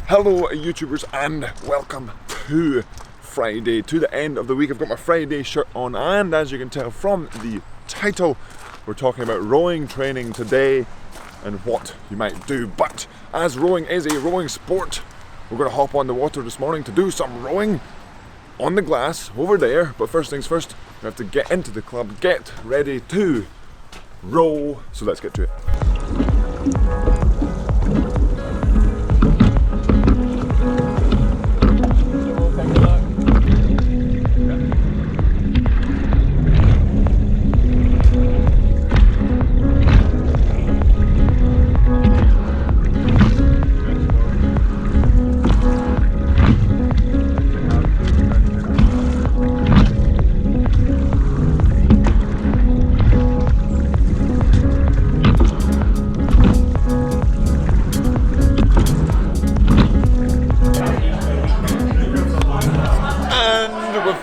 Hello YouTubers and welcome to Friday, to the end of the week. I've got my Friday shirt on and as you can tell from the title, we're talking about rowing training today and what you might do. But as rowing is a rowing sport, we're going to hop on the water this morning to do some rowing on the glass over there. But first things first, we have to get into the club, get ready to row. So let's get to it.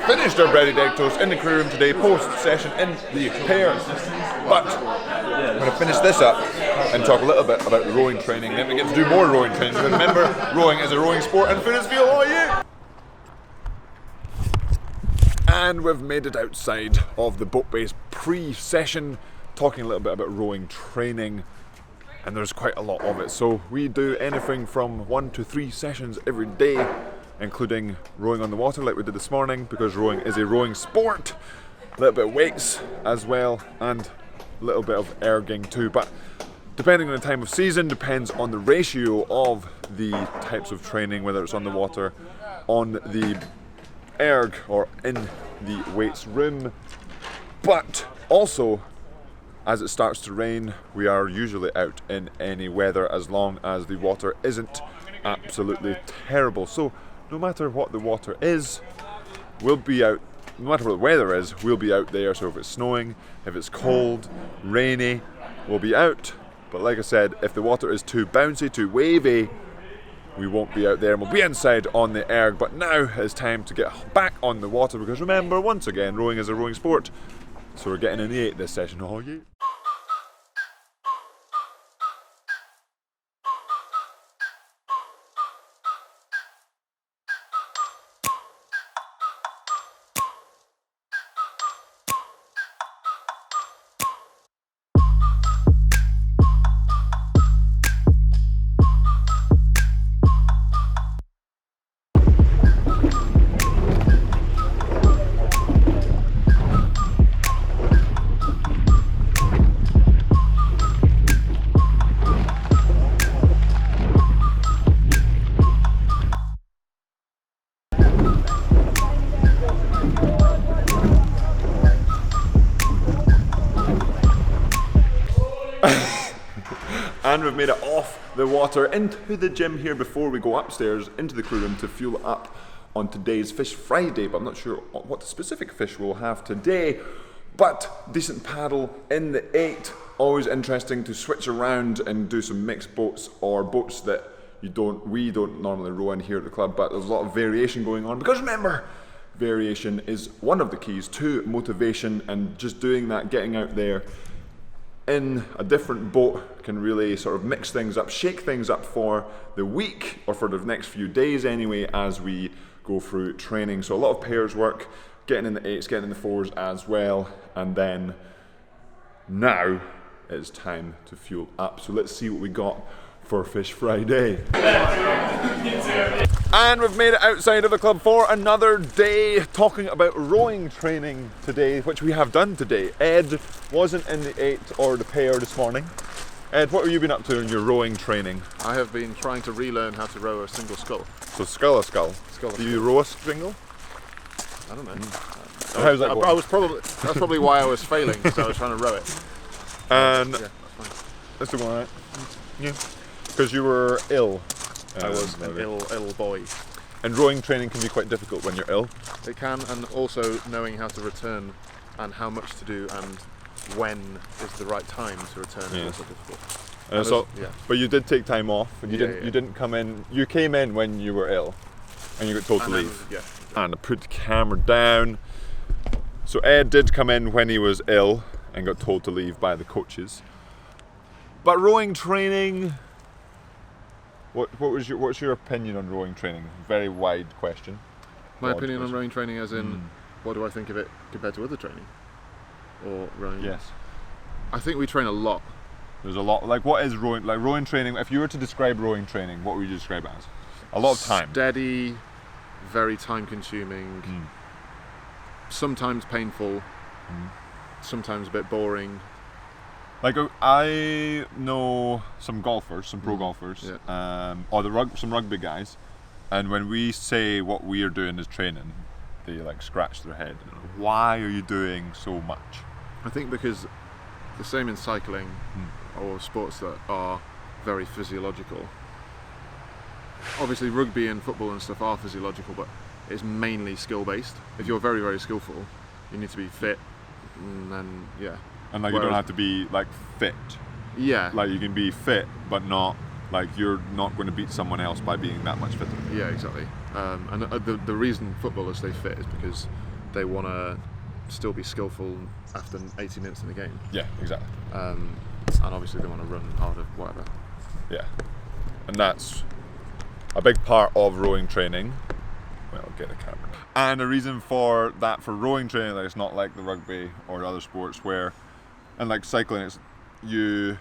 Finished our breaded egg toast in the crew room today, post session in the pairs. But I'm going to finish this up and talk a little bit about the rowing training. Then we get to do more rowing training. Because remember, rowing is a rowing sport and Footersfield, oh yeah! And we've made it outside of the boat base pre-session, talking a little bit about rowing training. And there's quite a lot of it. So we do anything from 1 to 3 sessions every day, including rowing on the water like we did this morning, because rowing is a rowing sport. A little bit of weights as well, and a little bit of erging too. But depending on the time of season, depends on the ratio of the types of training, whether it's on the water, on the erg, or in the weights room. But also, as it starts to rain, we are usually out in any weather as long as the water isn't absolutely terrible. So no matter what the water is, we'll be out. No matter what the weather is, we'll be out there. So if it's snowing, if it's cold, rainy, we'll be out. But like I said, if the water is too bouncy, too wavy, we won't be out there and we'll be inside on the erg. But now it's time to get back on the water, because remember, once again, rowing is a rowing sport. So we're getting in the 8 this session. Oh yeah. And we've made it off the water into the gym here before we go upstairs into the crew room to fuel up on today's Fish Friday. But I'm not sure what specific fish we'll have today. But decent paddle in the 8. Always interesting to switch around and do some mixed boats, or boats that we don't normally row in here at the club. But there's a lot of variation going on, because remember, variation is one of the keys to motivation, and just doing that, getting out there in a different boat can really sort of mix things up, shake things up for the week, or for the next few days anyway, as we go through training. So a lot of pairs work, getting in the 8s, getting in the 4s as well, and then now it's time to fuel up. So let's see what we got for Fish Friday. And we've made it outside of the club for another day, talking about rowing training today, which we have done today. Ed wasn't in the 8 or the pair this morning. Ed, what have you been up to in your rowing training? I have been trying to relearn how to row a single scull. So scull a scull? Do you row a single? I don't know. How's that going? That's probably why I was failing, because I was trying to row it. And yeah, that's fine. That's the one, right? Yeah. Because you were ill. I was an ill boy. And rowing training can be quite difficult when you're ill. It can, and also knowing how to return and how much to do and when is the right time to return is also difficult. But you did take time off, and you didn't come in. You came in when you were ill, and you got told to leave. And I put the camera down. So Ed did come in when he was ill and got told to leave by the coaches. But rowing training What's your opinion on rowing training? Very wide question. My opinion on rowing training, as in, what do I think of it compared to other training? Or rowing? Yes. I think we train a lot. There's a lot. Like, what is rowing? Like, rowing training, if you were to describe rowing training, what would you describe it as? A lot of time. Steady, very time consuming, sometimes painful, sometimes a bit boring. Like, I know some golfers, some pro golfers, or some rugby guys, and when we say what we are doing is training, they like scratch their head. Why are you doing so much? I think because the same in cycling or sports that are very physiological. Obviously rugby and football and stuff are physiological, but it's mainly skill based. If you're very, very skillful, you need to be fit, and then and like, you don't have to be like fit. Yeah. Like, you can be fit, but not like, you're not going to beat someone else by being that much fitter. Yeah, exactly. And the reason footballers stay fit is because they want to still be skillful after 80 minutes in the game. Yeah, exactly. And obviously they want to run harder, whatever. Yeah. And that's a big part of rowing training. Well, I'll get a camera. And the reason for that, for rowing training, like, it's not like the rugby or the other sports where, and like cycling, it's you,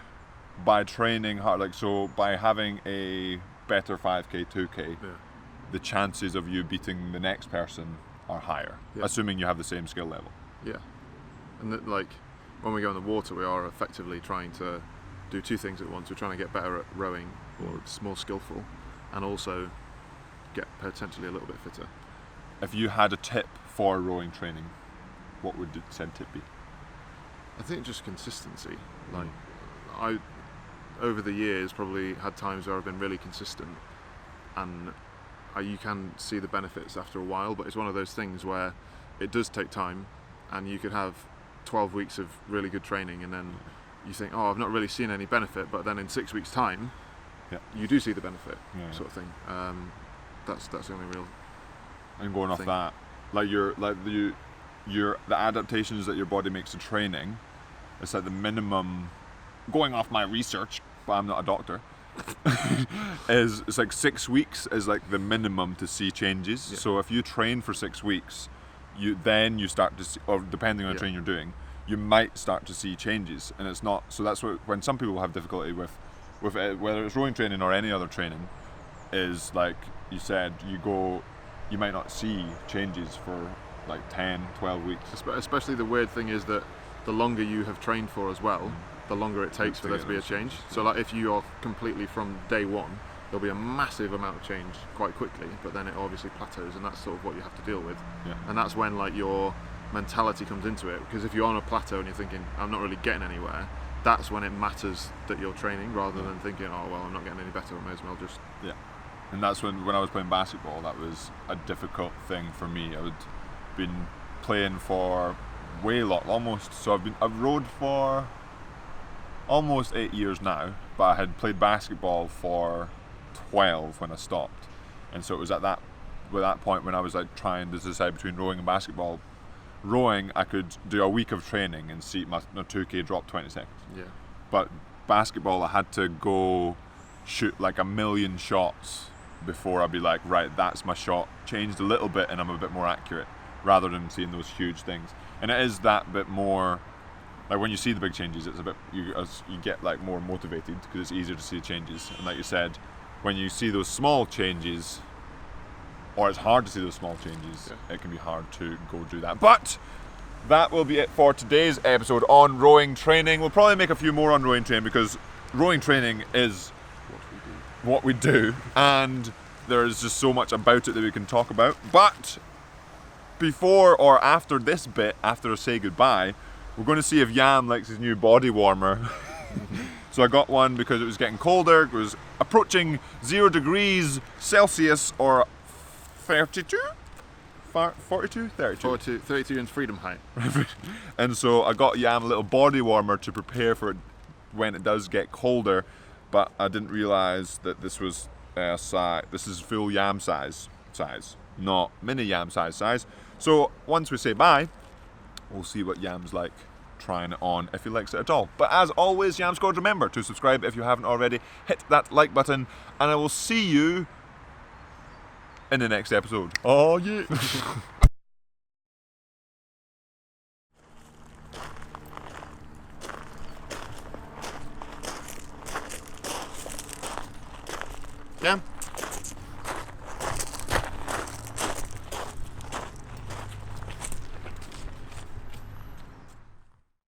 by training hard, like, so by having a better 5k, 2k, the chances of you beating the next person are higher, assuming you have the same skill level. Yeah. And like, when we go in the water, we are effectively trying to do two things at once. We're trying to get better at rowing, or it's more skillful, and also get potentially a little bit fitter. If you had a tip for rowing training, what would the said tip be? I think just consistency. Like, I, over the years, probably had times where I've been really consistent, and you can see the benefits after a while, but it's one of those things where it does take time, and you could have 12 weeks of really good training, and then you think, oh, I've not really seen any benefit, but then in 6 weeks' time, you do see the benefit, sort of thing. That's the only real. And going off that, like the adaptations that your body makes to training, it's like the minimum. Going off my research, but I'm not a doctor. It's like 6 weeks is like the minimum to see changes. Yeah. So if you train for 6 weeks, you start to see, or depending on the training you're doing, you might start to see changes. And it's not. So that's what, when some people have difficulty with it, whether it's rowing training or any other training, is like you said, you might not see changes for like 10, 12 weeks. Especially the weird thing is that the longer you have trained for as well, the longer it takes for there to be a change. So like, if you are completely from day one, there'll be a massive amount of change quite quickly, but then it obviously plateaus, and that's sort of what you have to deal with. And that's when like your mentality comes into it, because if you're on a plateau and you're thinking, I'm not really getting anywhere, that's when it matters that you're training, rather than thinking, oh well, I'm not getting any better, I may as well just... And that's when I was playing basketball, that was a difficult thing for me. Been playing for I've rowed for almost 8 years now, but I had played basketball for 12 when I stopped. And so it was at that point when I was like trying to decide between rowing and basketball. Rowing, I could do a week of training and see my 2k drop 20 seconds. But basketball, I had to go shoot like 1,000,000 shots before I'd be like, right, that's my shot, changed a little bit and I'm a bit more accurate, rather than seeing those huge things. And it is that bit more, like when you see the big changes, it's a bit, you get like more motivated, because it's easier to see changes. And like you said, when you see those small changes, or it's hard to see those small changes, it can be hard to go do that. But that will be it for today's episode on rowing training. We'll probably make a few more on rowing training, because rowing training is what we do, and there's just so much about it that we can talk about. But before or after this bit, after I say goodbye, we're going to see if Yam likes his new body warmer. So I got one because it was getting colder. It was approaching 0 degrees Celsius, or 32? 42? 32. 32 in freedom height. And so I got Yam a little body warmer to prepare for it when it does get colder. But I didn't realise that this was this is full Yam size, not mini Yam size. So once we say bye, we'll see what Yam's like trying it on if he likes it at all. But as always, Yam Squad, remember to subscribe if you haven't already, hit that like button, and I will see you in the next episode. Oh yeah! Yeah.